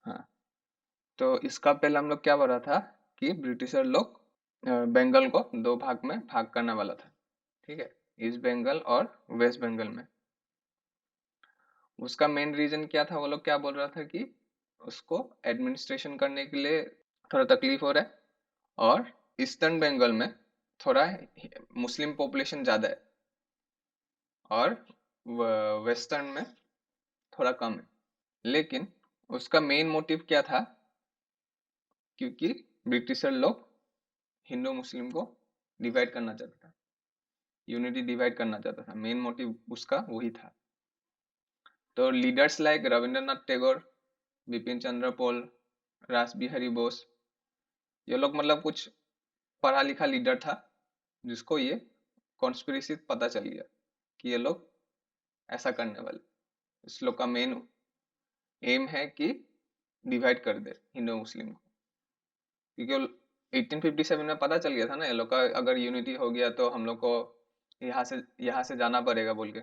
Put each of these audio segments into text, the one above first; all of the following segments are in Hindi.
हाँ, तो इसका पहले हम लोग क्या बोला था कि ब्रिटिशर लोग बंगाल को दो भाग में भाग करने वाला था, ठीक है, ईस्ट बंगाल और वेस्ट बंगाल में। उसका मेन रीजन क्या था, वो लोग क्या बोल रहा था कि उसको एडमिनिस्ट्रेशन करने के लिए थोड़ा तकलीफ हो रहा है, और ईस्टर्न बंगाल में थोड़ा मुस्लिम पॉपुलेशन ज्यादा है और वेस्टर्न में थोड़ा कम है। लेकिन उसका मेन मोटिव क्या था, क्योंकि ब्रिटिशर लोग हिंदू मुस्लिम को डिवाइड करना चाहता था, यूनिटी डिवाइड करना चाहता था, मेन मोटिव उसका वही था। तो लीडर्स लाइक रविंद्रनाथ टैगोर, बिपिन चंद्र पाल, रास बिहारी बोस, ये लोग मतलब कुछ पढ़ा लिखा लीडर था जिसको ये कॉन्स्पिरेसी पता चल गया कि ये लोग ऐसा करने वाले। इस लोग का मेन एम है कि डिवाइड कर दे हिंदू मुस्लिम को, क्योंकि 1857 में पता चल गया था ना ये लोग का, अगर यूनिटी हो गया तो हम लोग को यहाँ से जाना पड़ेगा बोल के।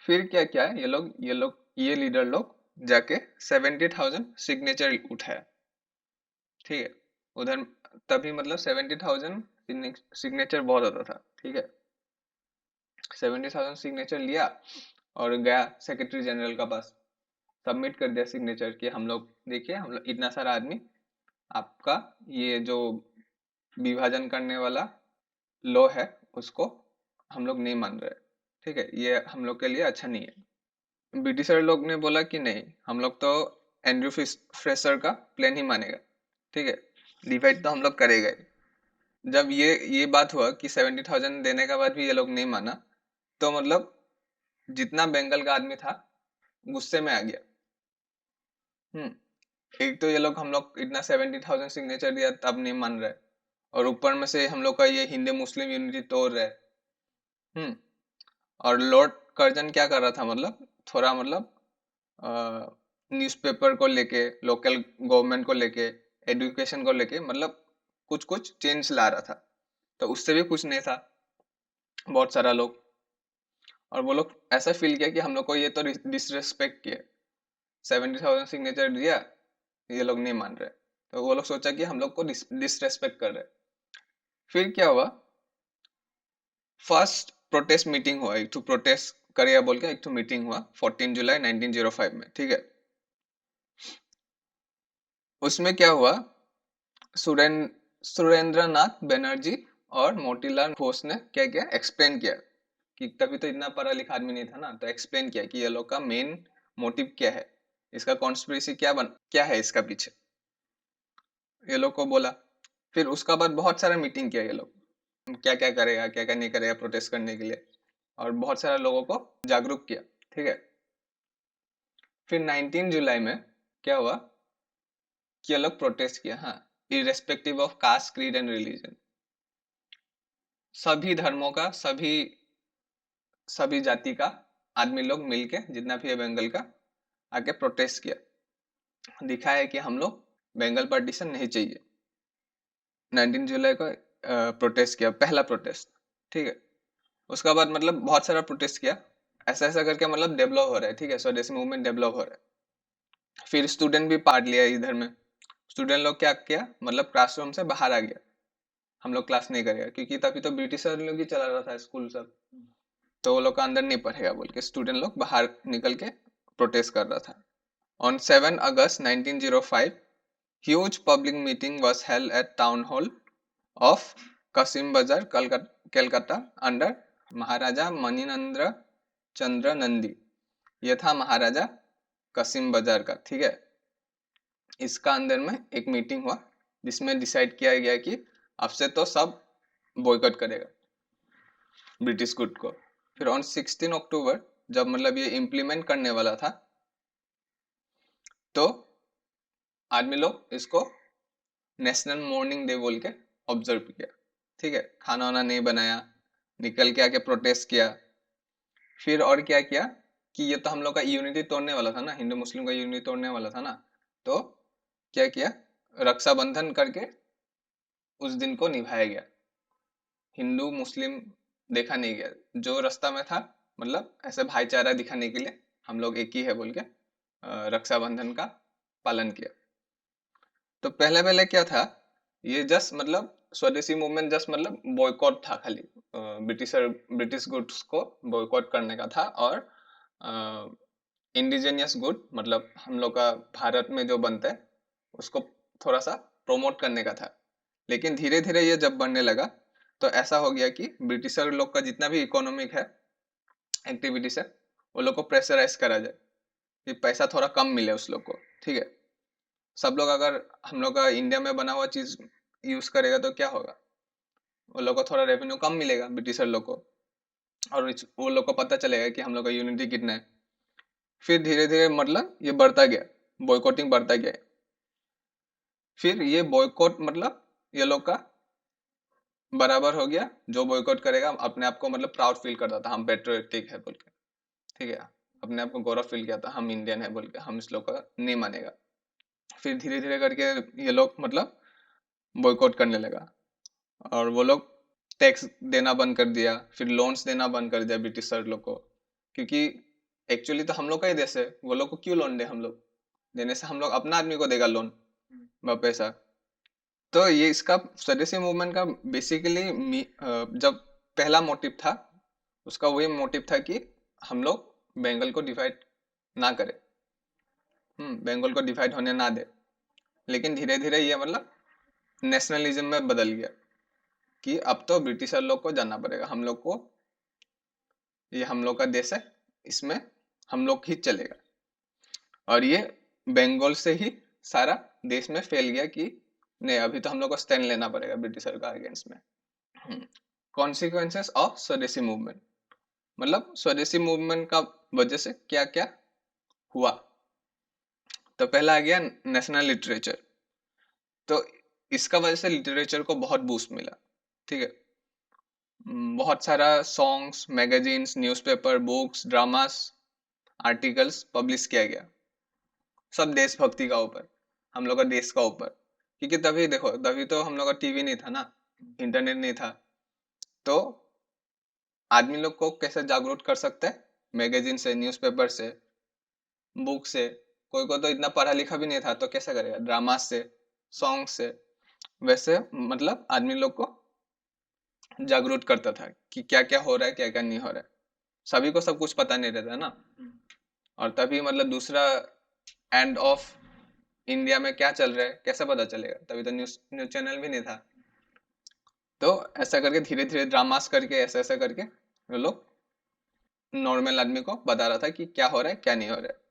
फिर क्या क्या है, ये लीडर लोग जाके 70,000 सिग्नेचर उठाया, ठीक है, उधर। तभी मतलब 70,000 सिग्नेचर बहुत होता था, ठीक है। 70,000 सिग्नेचर लिया और गया सेक्रेटरी जनरल का पास, सबमिट कर दिया सिग्नेचर कि हम लोग देखिए, हम लोग इतना सारा आदमी आपका ये जो विभाजन करने वाला लॉ है उसको हम लोग नहीं मान रहे, ठीक है, ये हम लोग के लिए अच्छा नहीं है। ब्रिटिशर लोग ने बोला कि नहीं, हम लोग तो एंड्रयू फ्रेसर का प्लान ही मानेगा, ठीक है, डिवाइड तो हम लोग करेगा ही। जब ये बात हुआ कि 70,000 देने के बाद भी ये लोग नहीं माना, तो मतलब जितना बंगाल का आदमी था गुस्से में आ गया। एक तो ये लोग हम लोग इतना 70,000 सिग्नेचर दिया तब नहीं मान रहे, और ऊपर में से हम लोग का ये हिंदू मुस्लिम यूनिटी तोड़ रहे। हम्म और लॉर्ड कर्जन क्या कर रहा था, मतलब थोड़ा मतलब न्यूज़पेपर को लेके, लोकल गवर्नमेंट को लेके, एजुकेशन को लेके, मतलब कुछ कुछ चेंज ला रहा था। तो उससे भी कुछ नहीं था बहुत सारा लोग, और वो लोग ऐसा फील किया कि हम लोग को ये तो डिसरेस्पेक्ट किया, 70,000 सिग्नेचर दिया, ये लोग नहीं मान रहे, तो वो लोग सोचा कि हम लोग को डिसरेस्पेक्ट कर रहे। फिर क्या हुआ, फर्स्ट प्रोटेस्ट मीटिंग हुआ, एक तो प्रोटेस्ट करेगा बोल के एक तो मीटिंग हुआ 14 जुलाई 1905 में, ठीक है। उसमें क्या हुआ, सुरेंद्र नाथ बनर्जी और मोतीलाल घोष ने क्या किया, एक्सप्लेन किया कि तभी तो इतना पढ़ा लिखा आदमी नहीं था ना, तो एक्सप्लेन किया कि ये लोग का मेन मोटिव क्या है, इसका कॉन्स्पिरेसी क्या है इसका पीछे, ये लोग को बोला। फिर उसका बाद बहुत सारा मीटिंग किया ये लोग, क्या क्या करेगा क्या क्या नहीं करेगा प्रोटेस्ट करने के लिए, और बहुत सारे लोगों को जागरूक किया, ठीक है। फिर 19 जुलाई में क्या हुआ कि ये लोग प्रोटेस्ट किया, हाँ, irrespective of caste creed and religion, सभी धर्मों का, सभी जाति का आदमी लोग मिलके, जितना भी है बंगाल का, आके प्रोटेस्ट किया, दिखाया कि हम लोग बंगाल पार्टीशन नहीं चाहिए। 19 जुलाई को प्रोटेस्ट किया, पहला प्रोटेस्ट, ठीक है। उसका बाद मतलब बहुत सारा प्रोटेस्ट किया, ऐसा ऐसा करके मतलब डेवलप हो रहा है, ठीक है, स्वदेशी मूवमेंट डेवलप हो रहा है। फिर स्टूडेंट भी पार्ट लिया इधर में, स्टूडेंट लोग क्या किया, मतलब क्लासरूम से बाहर आ गया, हम लोग क्लास नहीं करेगा, क्योंकि तभी तो ब्रिटिशर लोग ही चला रहा था स्कूल सब, तो वो लोग का अंदर नहीं पढ़ेगा बोल के स्टूडेंट लोग बाहर निकल के प्रोटेस्ट कर रहा था। On 7 August 1905 huge public meeting was held at town hall of Kasim Bazar, Calcutta under महाराजा मणिनंद्र चंद्र नंदी। ये था महाराजा कसिम बाजार का, ठीक है। इसका अंदर में एक मीटिंग हुआ जिसमें डिसाइड किया गया कि अब से तो सब बॉयकॉट करेगा ब्रिटिश गुड को। फिर ऑन 16 अक्टूबर जब मतलब ये इम्प्लीमेंट करने वाला था, तो आदमी लोग इसको नेशनल मॉर्निंग डे बोल के ऑब्जर्व किया, ठीक है, खाना वाना नहीं बनाया, निकल के आके प्रोटेस्ट किया। फिर और क्या किया कि ये तो हम लोग का यूनिटी तोड़ने वाला था ना, हिंदू मुस्लिम का यूनिटी तोड़ने वाला था ना, तो क्या किया, रक्षाबंधन करके उस दिन को निभाया गया। हिंदू मुस्लिम देखा नहीं गया, जो रास्ता में था, मतलब ऐसे भाईचारा दिखाने के लिए हम लोग एक ही है बोल के रक्षाबंधन का पालन किया। तो पहले पहले क्या था, ये जस्ट मतलब स्वदेशी मूवमेंट जस्ट मतलब बॉयकॉट था खाली, ब्रिटिश गुड्स को बॉयकॉट करने का था, और इंडिजिनियस गुड मतलब हम लोग का भारत में जो बनता है उसको थोड़ा सा प्रमोट करने का था। लेकिन धीरे धीरे ये जब बढ़ने लगा तो ऐसा हो गया कि ब्रिटिशर लोग का जितना भी इकोनॉमिक है एक्टिविटीज है वो लोग को प्रेशराइज करा जाए कि पैसा थोड़ा कम मिले उस लोग को, ठीक है। सब लोग अगर हम लोग का इंडिया में बना हुआ चीज यूज करेगा तो क्या होगा, वो लोग को थोड़ा रेवेन्यू कम मिलेगा ब्रिटिशर लोग को, और वो लोग को पता चलेगा कि हम लोग का यूनिटी कितना है। फिर धीरे धीरे मतलब ये बढ़ता गया, बॉयकॉटिंग बढ़ता गया। फिर ये बॉयकॉट मतलब ये लोग का बराबर हो गया, जो बॉयकॉट करेगा अपने आप को मतलब प्राउड फील करता था, हम पेट्रियोटिक है बोल के, ठीक है, अपने आप को गौरव फील किया था, हम इंडियन है बोल के, हम इस लोग का नहीं मानेगा। फिर धीरे धीरे करके ये लोग मतलब बॉयकॉट करने लगा, और वो लोग टैक्स देना बंद कर दिया, फिर लोन्स देना बंद कर दिया ब्रिटिश सर लोग को, क्योंकि एक्चुअली तो हम लोग का ही देश है, वो लोग को क्यों लोन दे, हम लोग देने से हम लोग अपना आदमी को देगा लोन पैसा। तो ये इसका स्वदेशी मूवमेंट का बेसिकली जब पहला मोटिव था उसका वही मोटिव था कि हम लोग बंगाल को डिवाइड ना करें, बंगाल को डिवाइड होने ना दे। लेकिन धीरे धीरे ये मतलब नेशनलिज्म में बदल गया कि अब तो ब्रिटिशर लोग को जानना पड़ेगा, हम लोग को, ये हम लोग का देश है, इसमें हम लोग ही चलेगा। और ये बंगाल से ही सारा देश में फैल गया कि नहीं अभी तो हम लोग को स्टैंड लेना पड़ेगा ब्रिटिशर का अगेंस्ट में। कॉन्सिक्वेंसेस ऑफ स्वदेशी मूवमेंट, मतलब स्वदेशी मूवमेंट का वजह से क्या क्या हुआ। तो पहला आ गया नेशनल लिटरेचर, तो इसका वजह से लिटरेचर को बहुत बूस्ट मिला, ठीक है। बहुत सारा songs, magazines, newspaper, books, dramas, articles publish किया गया, सब देशभक्ति का ऊपर, हम लोग का देश का ऊपर। क्योंकि तभी देखो, तभी तो हम लोग का टीवी नहीं था ना, इंटरनेट नहीं था, तो आदमी लोग को कैसे जागरूक कर सकते हैं, मैगजीन से, न्यूज़पेपर से, बुक से। कोई को तो इतना पढ़ा लिखा भी नहीं था तो कैसे करेगा, ड्रामा से, सॉन्ग से। वैसे मतलब आदमी लोग को जागरूक करता था कि क्या क्या हो रहा है, क्या क्या नहीं हो रहा है। सभी को सब कुछ पता नहीं रहता ना, और तभी मतलब दूसरा एंड ऑफ इंडिया में क्या चल रहा है कैसे पता चलेगा, तभी तो न्यूज न्यूज चैनल भी नहीं था। तो ऐसा करके धीरे धीरे ड्रामास करके ऐसा ऐसा करके वो लोग नॉर्मल आदमी को बता रहा था कि क्या हो रहा है क्या नहीं हो रहा है।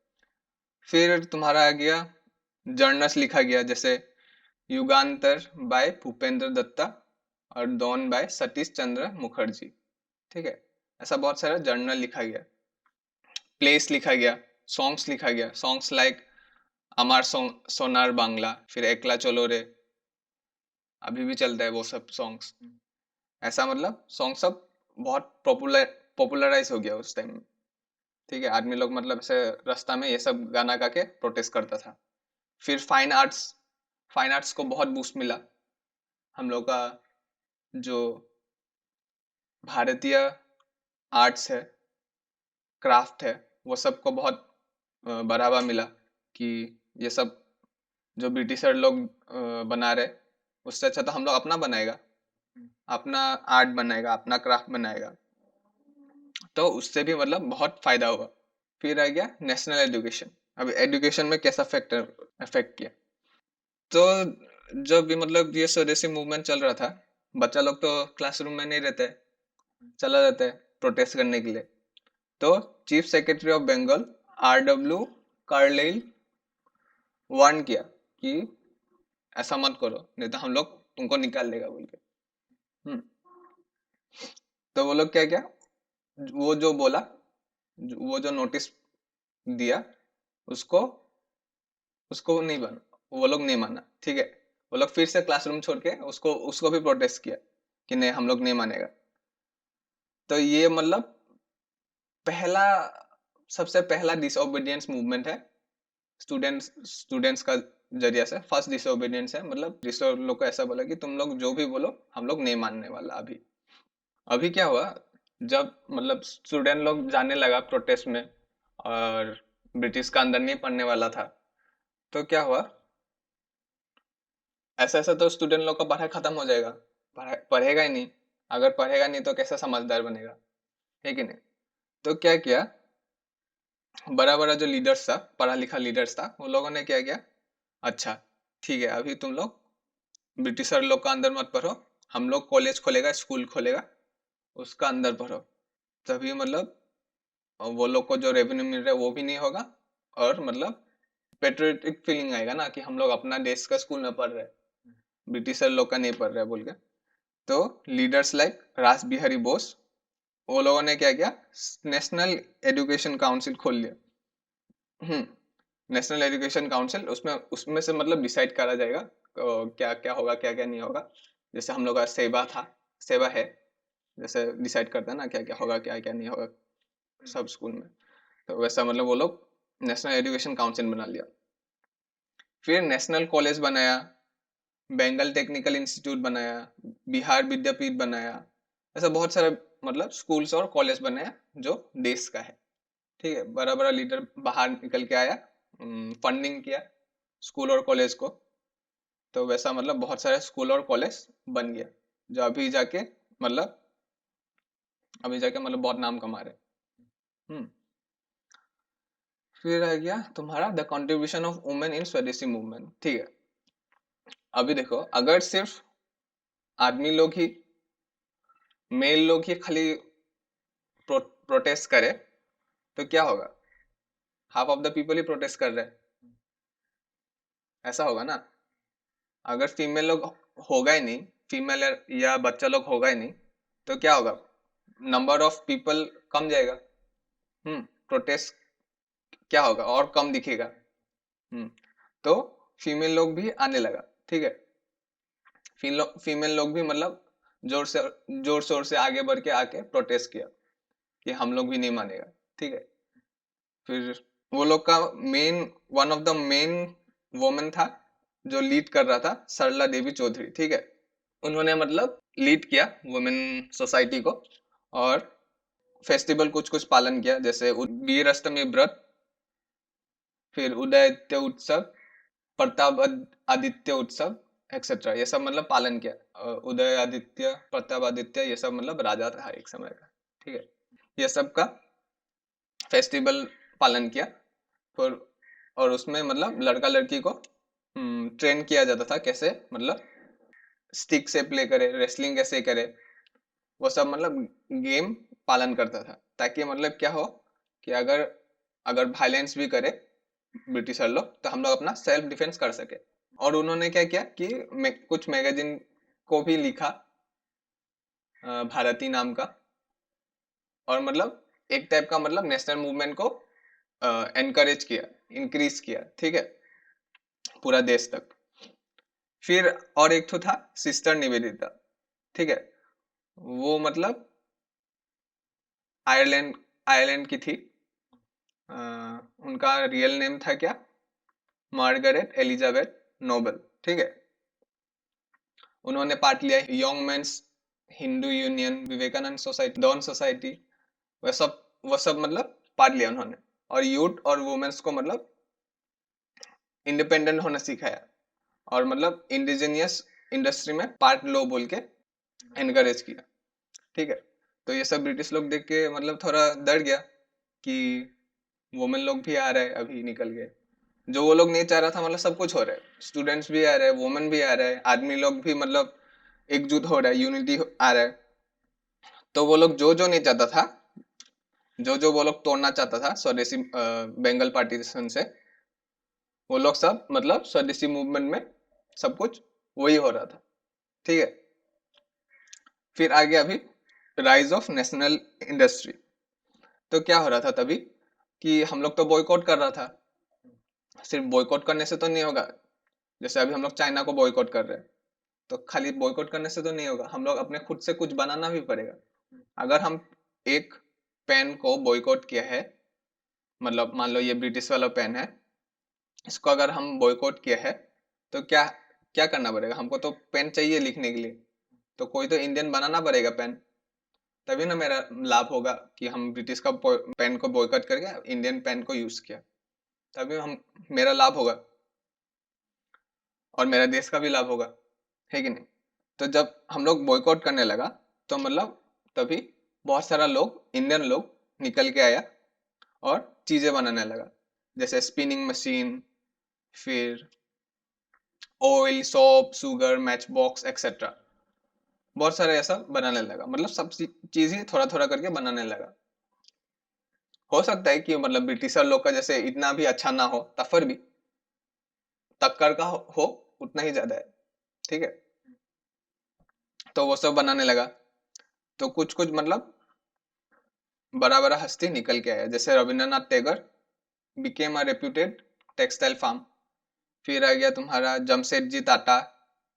फिर तुम्हारा आ गया जर्नल्स लिखा गया, जैसे युगांतर बाय भूपेंद्र दत्ता और डॉन बाय सतीश चंद्र मुखर्जी, ठीक है। ऐसा बहुत सारा जर्नल लिखा गया, प्लेस लिखा गया, सॉन्ग्स लिखा गया, सॉन्ग्स लाइक अमार सोनार बांग्ला, फिर एकला चलो रे, अभी भी चलता है वो सब सॉन्ग्स। ऐसा मतलब सॉन्ग सब बहुत पॉपुलराइज हो गया उस टाइम, ठीक है। आदमी लोग मतलब ऐसे रास्ता में ये सब गाना गा के प्रोटेस्ट करता था। फिर फाइन आर्ट्स को बहुत बूस्ट मिला, हम लोग का जो भारतीय आर्ट्स है, क्राफ्ट है, वो सबको बहुत बढ़ावा मिला कि ये सब जो ब्रिटिशर लोग बना रहे उससे अच्छा तो हम लोग अपना बनाएगा, अपना आर्ट बनाएगा, अपना क्राफ्ट बनाएगा, तो उससे भी मतलब बहुत फायदा हुआ। फिर आ गया नेशनल एजुकेशन। अब एजुकेशन में कैसा फैक्टर अफेक्ट किया, तो जब भी मतलब ये स्वदेशी मूवमेंट चल रहा था, बच्चा लोग तो क्लासरूम में नहीं रहते, चला जाता है प्रोटेस्ट करने के लिए। तो chief secretary of Bengal RW Carlyle warn किया कि ऐसा मत करो नहीं तो हम लोग तुमको निकाल देगा बोल के। हम्म तो वो लोग क्या क्या, वो जो बोला, वो जो नोटिस दिया, उसको उसको नहीं बना, वो लोग नहीं माना, ठीक है। वो लोग फिर से क्लासरूम छोड़ के उसको उसको भी प्रोटेस्ट किया कि नहीं हम लोग नहीं मानेगा। तो ये मतलब पहला, सबसे पहला डिसओबीडियंस मूवमेंट है स्टूडेंट्स का जरिया से, फर्स्ट डिसओबीडियंस है। मतलब डिसो लोग को ऐसा बोला कि तुम लोग जो भी बोलो हम लोग नहीं मानने वाला। अभी अभी क्या हुआ, जब मतलब स्टूडेंट लोग जाने लगा प्रोटेस्ट में, और ब्रिटिश का अंदर नहीं पढ़ने वाला था। तो क्या हुआ, ऐसा ऐसा तो स्टूडेंट लोग का पढ़ाई खत्म हो जाएगा, पढ़ेगा ही नहीं। अगर पढ़ेगा नहीं तो कैसे समझदार बनेगा, है कि नहीं। तो क्या किया, बड़ा बड़ा जो लीडर्स था, पढ़ा लिखा लीडर्स था, वो लोगों ने क्या किया, अच्छा ठीक है, अभी तुम लोग ब्रिटिशर लोग का अंदर मत पढ़ो, हम लोग कॉलेज खोलेगा, स्कूल खोलेगा, उसका अंदर पढ़ो। तभी मतलब वो लोग को जो रेवेन्यू मिल रहा है वो भी नहीं होगा, और मतलब पेट्रियोटिक फीलिंग आएगा ना कि हम लोग अपना देश का स्कूल में पढ़ रहे हैं, ब्रिटिशर लोग का नहीं पढ़ रहे बोल के। तो लीडर्स लाइक रास बिहारी बोस, वो लोगों ने क्या किया, नेशनल एजुकेशन काउंसिल खोल लिया। नेशनल एजुकेशन काउंसिल, उसमें उसमें से मतलब डिसाइड करा जाएगा क्या क्या होगा, क्या क्या नहीं होगा। जैसे हम लोग का सेवा था, सेवा है, जैसे डिसाइड करता है ना क्या क्या होगा, क्या क्या नहीं होगा सब स्कूल में। तो वैसा मतलब वो लोग नेशनल एजुकेशन काउंसिल बना लिया। फिर नेशनल कॉलेज बनाया, बंगाल टेक्निकल इंस्टीट्यूट बनाया, बिहार विद्यापीठ बनाया, ऐसा बहुत सारे मतलब स्कूल्स और कॉलेज बनाया जो देश का है। ठीक है, बड़ा बड़ा लीडर बाहर निकल के आया, फंडिंग किया स्कूल और कॉलेज को। तो वैसा मतलब बहुत सारे स्कूल और कॉलेज बन गया, जो मतलब अभी जाके मतलब बहुत नाम कमा रहे। हम्म फिर आ गया तुम्हारा the contribution of women in स्वदेशी मूवमेंट। ठीक है, अभी देखो, अगर सिर्फ आदमी लोग ही, मेल लोग ही खाली प्रोटेस्ट करे तो क्या होगा, half of the people he protest कर रहे हैं, ऐसा होगा ना। अगर फीमेल लोग होगा ही नहीं, फीमेल या बच्चा लोग होगा ही नहीं, तो क्या होगा, नंबर ऑफ पीपल कम जाएगा। प्रोटेस्ट क्या होगा, और कम दिखेगा। हम्म तो फीमेल लोग भी आने लगा। ठीक है, फीमेल लोग भी मतलब जोर शोर से आगे बढ़ के आके प्रोटेस्ट किया कि हम लोग भी नहीं मानेगा। ठीक है, फिर वो लोग का main, one of the main women था जो लीड कर रहा था, सरला देवी चौधरी। ठीक है, उन्होंने मतलब लीड किया वुमेन सोसाइटी को, और फेस्टिवल कुछ कुछ पालन किया, जैसे वीर अष्टमी व्रत, फिर उदयते उत्सव, प्रताप आदित्य उत्सव, एक्सेट्रा, ये सब मतलब पालन किया। उदय आदित्य, प्रताप आदित्य, ये सब मतलब राजा था एक समय का। ठीक है, ये सब का फेस्टिवल पालन किया। फिर और उसमें मतलब लड़का लड़की को ट्रेन किया जाता था, कैसे मतलब स्टिक से प्ले करे, रेसलिंग कैसे करे, वो सब मतलब गेम पालन करता था, ताकि मतलब क्या हो कि अगर अगर वायलेंस भी करे ब्रिटिशर लोग तो हम लोग अपना सेल्फ डिफेंस कर सके। और उन्होंने क्या किया कि कुछ मैगजीन को भी लिखा, भारती नाम का, और मतलब एक टाइप का मतलब नेशनल मूवमेंट को एनकरेज किया, इंक्रीज किया। ठीक है, पूरा देश तक। फिर और एक तो था सिस्टर निवेदिता। ठीक है, वो मतलब आयरलैंड आयरलैंड की थी। उनका रियल नेम था क्या, मार्गरेट एलिजाबेथ नोबल। ठीक है, उन्होंने पार्ट लिया young men's Hindu union, Vivekananda society, dawn society, वह सब मतलब पार्ट लिया उन्होंने। और यूथ और वुमेन्स को मतलब इंडिपेंडेंट होना सिखाया, और मतलब इंडिजीनियस इंडस्ट्री में पार्ट लो बोल के एनकरेज किया। ठीक है, तो ये सब ब्रिटिश लोग देख के मतलब थोड़ा डर गया कि वुमेन लोग भी आ रहे हैं अभी निकल के, जो वो लोग नहीं चाह रहा था, मतलब सब कुछ हो रहा है, स्टूडेंट्स भी आ रहे हैं, वुमेन भी आ रहे हैं, आदमी लोग भी मतलब एकजुट हो रहा है, यूनिटी आ रहा है। तो वो लोग जो जो नहीं चाहता था, जो वो लोग तोड़ना चाहता था स्वदेशी बंगाल पार्टीशन से, वो लोग सब मतलब स्वदेशी मूवमेंट में सब कुछ वही हो रहा था। ठीक है, फिर आ गया अभी राइज ऑफ नेशनल इंडस्ट्री। तो क्या हो रहा था तभी कि हम लोग तो बॉयकॉट कर रहा था, सिर्फ बॉयकॉट करने से तो नहीं होगा। जैसे अभी हम लोग चाइना को बॉयकॉट कर रहे हैं, तो खाली बॉयकॉट करने से तो नहीं होगा, हम लोग अपने खुद से कुछ बनाना भी पड़ेगा। अगर हम एक पेन को बॉयकॉट किया है, मतलब मान लो ये ब्रिटिश वाला पेन है, इसको अगर हम बॉयकॉट किया है, तो क्या क्या करना पड़ेगा, हमको तो पेन चाहिए लिखने के लिए, तो कोई तो इंडियन बनाना पड़ेगा पेन, तभी ना मेरा लाभ होगा कि हम ब्रिटिश का पेन को बॉयकॉट करके इंडियन पेन को यूज किया। तभी हम मेरा लाभ होगा और मेरा देश का भी लाभ होगा, है कि नहीं? तो जब हम लोग बॉयकॉट करने लगा तो मतलब तभी बहुत सारा लोग, इंडियन लोग निकल के आया और चीजें बनाने लगा, जैसे स्पिनिंग मशीन, फिर oil, soap, sugar, match box etcetera. बहुत सारे ऐसा बनाने लगा, मतलब सब चीज ही थोड़ा थोड़ा करके बनाने लगा। हो सकता है कि मतलब ब्रिटिशर लोग का जैसे इतना भी अच्छा ना हो, तफर भी टक्कर का हो उतना ही ज्यादा है, ठीक है। तो वो सब बनाने लगा, तो कुछ कुछ मतलब बड़ा बड़ा हस्ती निकल के आया, जैसे Rabindranath Tagore became a reputed textile firm. फिर आ गया तुम्हारा Jamshedji Tata,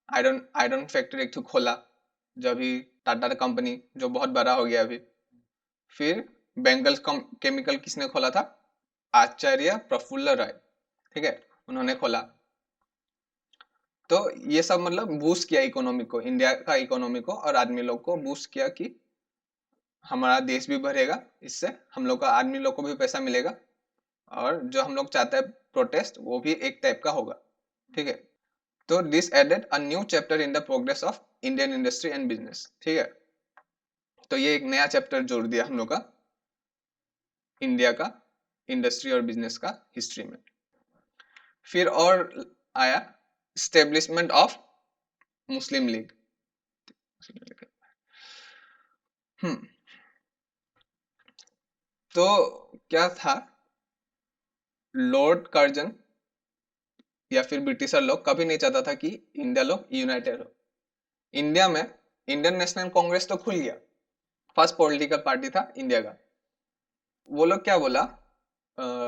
iron iron factory एक ठो खोला, जो अभी टाटा कंपनी जो बहुत बड़ा हो गया अभी। फिर बेंगल केमिकल किसने खोला था? आचार्य प्रफुल्ल राय, ठीक है, उन्होंने खोला। तो ये सब मतलब बूस्ट किया इकोनॉमी को, इंडिया का इकोनॉमी को, और आदमी लोग को बूस्ट किया कि हमारा देश भी बढ़ेगा, इससे हम लोग का आदमी लोग को भी पैसा मिलेगा, और जो हम लोग चाहते हैं प्रोटेस्ट वो भी एक टाइप का होगा, ठीक है। तो this added a new chapter in the progress of Indian industry and business, ठीक है। तो ये एक नया चैप्टर जोड़ दिया हम लोग का इंडिया का इंडस्ट्री और बिजनेस का हिस्ट्री में। फिर और आया स्टेब्लिशमेंट ऑफ मुस्लिम लीग। हम्म तो क्या था, लॉर्ड कर्जन या फिर ब्रिटिशर लोग कभी नहीं चाहता था कि इंडिया लोग यूनाइटेड हो। इंडिया में इंडियन नेशनल कांग्रेस तो खुल गया, फर्स्ट पॉलिटिकल पार्टी था इंडिया का। वो लोग क्या बोला,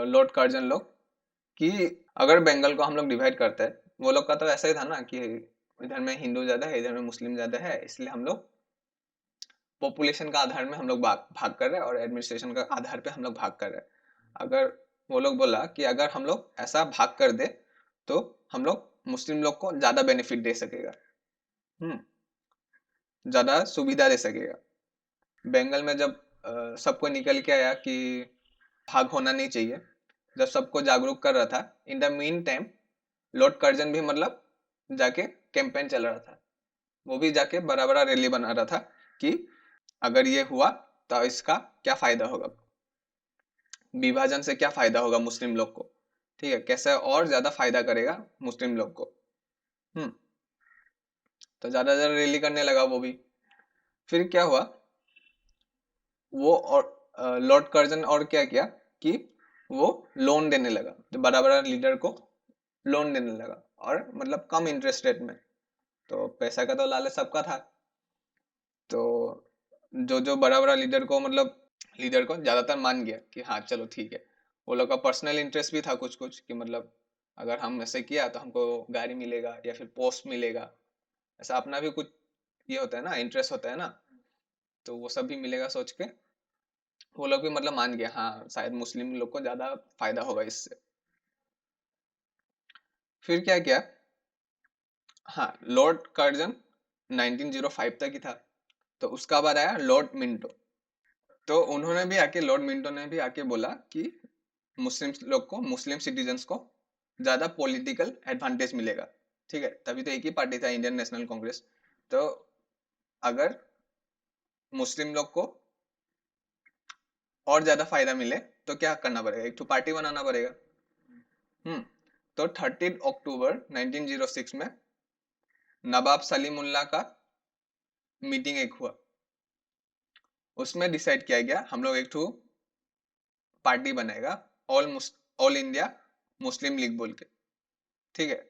लॉर्ड कर्जन लोग, कि अगर बंगाल को हम लोग डिवाइड करते हैं, वो लोग का तो ऐसा ही था ना कि इधर में हिंदू ज्यादा है, इधर में मुस्लिम ज्यादा है, इसलिए हम लोग पॉपुलेशन का आधार में हम लोग भाग भाग कर रहे हैं और एडमिनिस्ट्रेशन का आधार पे हम लोग भाग कर रहे हैं। अगर वो लोग बोला कि अगर हम लोग ऐसा भाग कर दे तो हम लोग मुस्लिम लोग को ज्यादा बेनिफिट दे सकेगा, हम्म ज्यादा सुविधा दे सकेगा। बंगाल में जब सबको निकल के आया कि भाग होना नहीं चाहिए, जब सबको जागरूक कर रहा था, in the mean time Lord Curzon भी मतलब जाके कैंपेन चल रहा था, वो भी जाके बड़ा बड़ा रैली बना रहा था कि अगर ये हुआ तो इसका क्या फायदा होगा, विभाजन से क्या फायदा होगा मुस्लिम लोग को, ठीक है, कैसे और ज्यादा फायदा करेगा मुस्लिम लोग को। हम्म तो ज्यादा ज्यादा रैली करने लगा वो भी। फिर क्या हुआ, वो और लॉर्ड कर्जन और क्या किया कि वो लोन देने लगा, तो बड़ा बड़ा लीडर को लोन देने लगा, और मतलब कम इंटरेस्ट रेट में। तो पैसा का तो लालच सबका था, तो जो जो बड़ा बड़ा लीडर को मतलब लीडर को ज्यादातर मान गया कि हाँ चलो ठीक है। वो लोग का पर्सनल इंटरेस्ट भी था कुछ कुछ कि मतलब अगर हम ऐसे किया तो हमको गाड़ी मिलेगा या फिर पोस्ट मिलेगा, ऐसा अपना भी कुछ ये होता है ना, इंटरेस्ट होता है ना, तो वो सब भी मिलेगा सोच के वो लोग भी मतलब मान गया, हाँ शायद मुस्लिम लोग को ज्यादा फायदा होगा इससे। फिर क्या किया, हाँ लॉर्ड कर्जन 1905 तक ही था, तो उसका बाद आया लॉर्ड मिंटो। तो उन्होंने भी आके, लॉर्ड मिंटो ने भी आके बोला कि मुस्लिम लोग को, मुस्लिम सिटीजन्स को ज्यादा पॉलिटिकल एडवांटेज मिलेगा, ठीक है, तभी तो एक ही पार्टी था इंडियन नेशनल कांग्रेस। तो अगर मुस्लिम लोग को और ज्यादा फायदा मिले तो क्या करना पड़ेगा, एक तो पार्टी बनाना पड़ेगा। हम्म तो 13 अक्टूबर 1906 में नवाब सलीमुल्लाह का मीटिंग एक हुआ, उसमें डिसाइड किया गया हम लोग एक ठो पार्टी बनाएगा, ऑल इंडिया मुस्लिम लीग बोल के, ठीक है।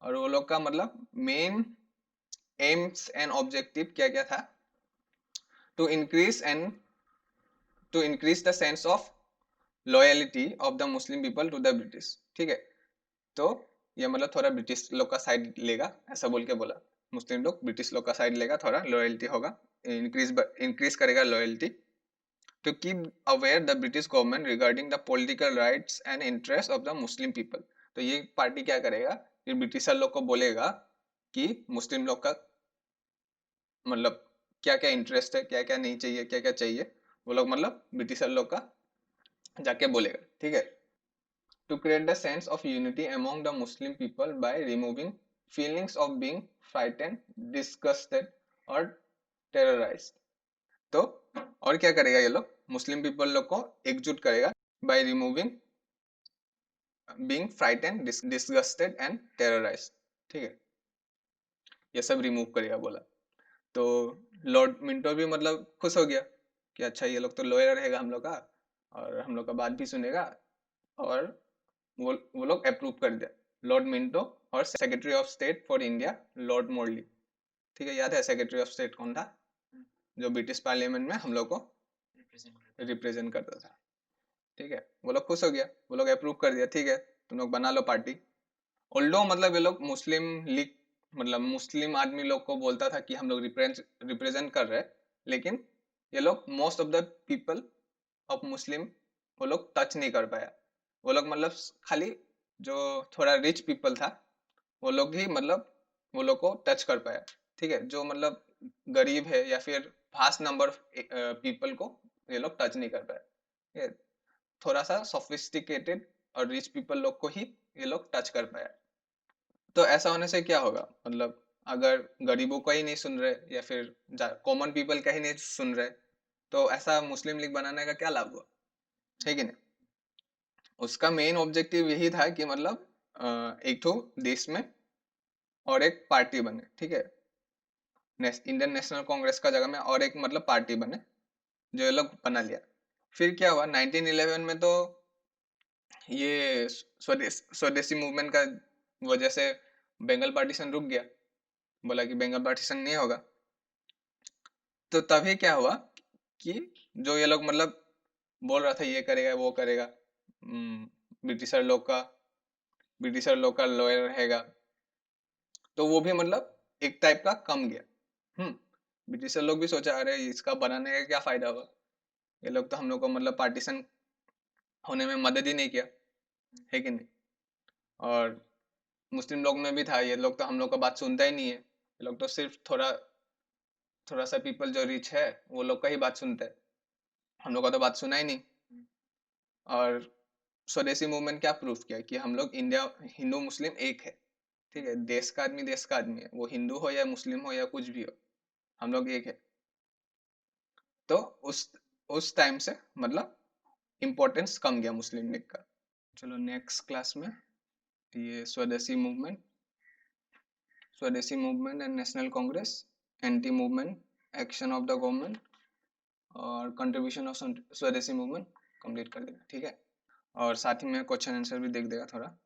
और वो लोग का मतलब मेन एम्स एंड ऑब्जेक्टिव क्या क्या था, to increase and to increase the sense of loyalty of the Muslim people to the British, ठीक है। तो ये मतलब थोड़ा ब्रिटिश लोग का साइड लेगा, ऐसा बोल के बोला, मुस्लिम लोग ब्रिटिश लोग का साइड लेगा, थोड़ा लॉयल्टी होगा, इंक्रीज करेगा loyalty, to keep aware the British government regarding the political rights and interests of the Muslim people। तो ये पार्टी क्या करेगा, ये ब्रिटिशर लोग को बोलेगा कि मुस्लिम लोग का मतलब क्या क्या इंटरेस्ट है, क्या क्या नहीं चाहिए, क्या क्या चाहिए, वो लोग मतलब ब्रिटिशर लोग का जाके बोलेगा, ठीक है। to create the sense of unity among the Muslim people by removing feelings of being frightened, disgusted or terrorized. तो और क्या करेगा ये लोग, मुस्लिम पीपल लोग को एकजुट करेगा by removing being frightened, disgusted and terrorized. ठीक है, ये सब रिमूव करेगा बोला. तो लॉर्ड मिंटो भी मतलब खुश हो गया कि अच्छा ये लोग तो लॉयर रहेगा हम लोग का और हम लोग का बात भी सुनेगा, और वो लोग अप्रूव कर दिया. लॉर्ड मिंटो और secretary of state for India Lord Morley. ठीक है, याद है सेक्रेटरी ऑफ स्टेट कौन था, जो ब्रिटिश पार्लियामेंट में हम लोग को रिप्रेजेंट करता था. ठीक है, वो लोग खुश हो गया, वो लोग अप्रूव कर दिया. ठीक है, तुम लोग बना लो पार्टी. ऑल्दो मतलब ये लोग मुस्लिम लीग, मतलब मुस्लिम आदमी लोग को बोलता था कि हम लोग रिप्रेजेंट कर रहे हैं, लेकिन ये लोग most of the people of Muslim वो लोग टच नहीं कर पाया. वो लोग मतलब खाली जो थोड़ा रिच पीपल था वो लोग ही मतलब वो लोग को टच कर पाया. ठीक है, जो मतलब गरीब है या फिर फास्ट नंबर पीपल को ये लोग टच नहीं कर पाया. थोड़ा सा सोफिस्टिकेटेड और रिच पीपल लोग को ही ये लोग टच कर पाया. तो ऐसा होने से क्या होगा, मतलब अगर गरीबों का ही नहीं सुन रहे या फिर कॉमन पीपल का ही नहीं सुन रहे, तो ऐसा मुस्लिम लीग बनाने का क्या लाभ हुआ, है कि नहीं. उसका मेन ऑब्जेक्टिव यही था कि मतलब एक तो देश में और एक पार्टी बने. ठीक है, इंडियन नेशनल कांग्रेस का जगह में और एक मतलब पार्टी बने, जो ये लोग बना लिया. फिर क्या हुआ 1911 में, तो ये स्वदेशी मूवमेंट का वजह से बंगाल पार्टीशन रुक गया. बोला कि बंगाल पार्टीशन नहीं होगा. तो तभी क्या हुआ कि जो ये लोग मतलब बोल रहा था ये करेगा वो करेगा, ब्रिटिशर लोग का लॉयर रहेगा, तो वो भी मतलब एक टाइप का कम गया. ब्रिटिशर लोग भी सोचा अरे इसका बनाने का क्या फायदा होगा, ये लोग तो हम लोग को मतलब पार्टीशन होने में मदद ही नहीं किया, है कि नहीं. और मुस्लिम लोग में भी था, ये लोग तो हम लोग का बात सुनता ही नहीं है, ये लोग तो सिर्फ थोड़ा सा पीपल जो रिच है वो लोग का ही बात सुनते हैं, हम लोग का तो बात सुना ही नहीं. और स्वदेशी मूवमेंट क्या प्रूफ किया कि हम लोग इंडिया हिंदू मुस्लिम एक है. ठीक है, देश का आदमी है, वो हिंदू हो या मुस्लिम हो या कुछ भी हो, हम लोग एक है. तो उस टाइम से मतलब इम्पोर्टेंस कम गया मुस्लिम लीग का. चलो नेक्स्ट क्लास में ये स्वदेशी movement and national Congress, anti movement, action of the government और कंट्रीब्यूशन ऑफ स्वदेशी मूवमेंट कंप्लीट कर देगा. ठीक है, और साथ ही में क्वेश्चन आंसर भी देख देगा थोड़ा.